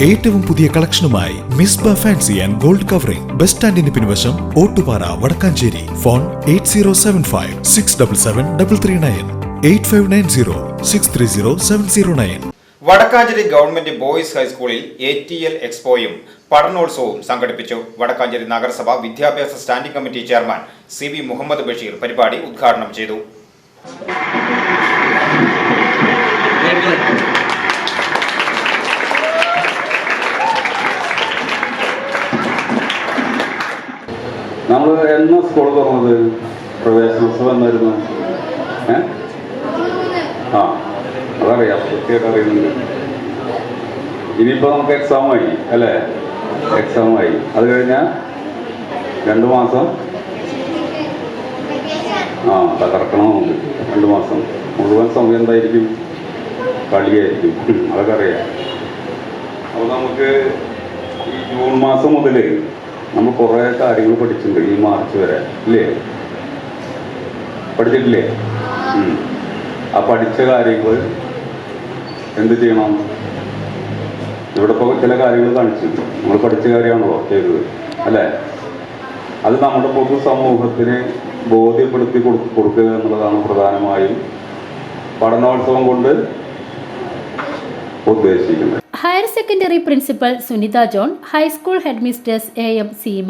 ഏറ്റവും പുതിയ കളക്ഷനുമായി Misba fancy and gold covering bus സ്റ്റാൻഡിന് പിൻവശം Ottupara Vadakkanchery. Phone 8075677339 8590630709. Vadakkanchery government boys ഹൈസ്കൂളിൽ ATL എക്സ്പോയും പഠനോത്സവവും സംഘടിപ്പിച്ചു. വടക്കാഞ്ചേരി നഗരസഭ വിദ്യാഭ്യാസ standing committee chairman CV Muhammad Basheer പരിപാടി ഉദ്ഘാടനം ചെയ്തു. നമ്മൾ എന്ന് സ്കൂൾ തുറന്നത് പ്രവേശനോത്സവം എന്നായിരുന്നു? അതറിയാം, കൃത്യമായിട്ട് അറിയുന്നുണ്ട്. ഇനിയിപ്പോൾ നമുക്ക് എക്സാമായി അല്ലേ? എക്സാമായി. അത് കഴിഞ്ഞാൽ 2 മാസം തകർക്കണം. നമുക്ക് 2 മാസം മുഴുവൻ സമയം എന്തായിരിക്കും? കളിയായിരിക്കും. അതൊക്കെ അറിയാം. അപ്പോൾ നമുക്ക് ഈ ജൂൺ മാസം മുതൽ നമ്മൾ കുറേ കാര്യങ്ങൾ പഠിച്ചിട്ടുണ്ട്. ഈ മാർച്ച് വരെ ഇല്ലേ? പഠിച്ചിട്ടില്ലേ? ആ പഠിച്ച കാര്യങ്ങൾ എന്ത് ചെയ്യണം? ഇവിടെ ഇപ്പോൾ ചില കാര്യങ്ങൾ കാണിച്ചു. നമ്മൾ പഠിച്ച കാര്യമാണല്ലോ ചെയ്തത് അല്ലേ? അത് നമ്മുടെ പൊതുസമൂഹത്തിന് ബോധ്യപ്പെടുത്തി കൊടുക്കുക എന്നുള്ളതാണ് പ്രധാനമായും പഠനോത്സവം കൊണ്ട് ഉദ്ദേശിക്കുന്നത്. Higher secondary principal Sunitha John, high school headmistress AM Seema,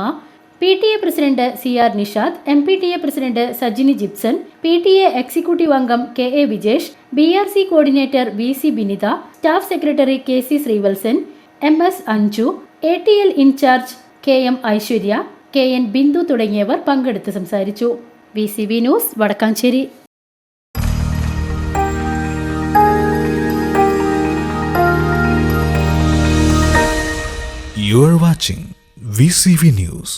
PTA president CR Nishad, MPTA president Sajini Gipson, PTA executive അംഗം KA Vijesh, BRC coordinator VC Binitha, staff secretary KC Sreevalsan, MS Anju, ATL in charge KM Aishwarya, KN Bindu തുടങ്ങിയവർ പങ്കെടുത്ത് സംസാരിച്ചു. VCV news Vadakkanchery. You are watching VCV News.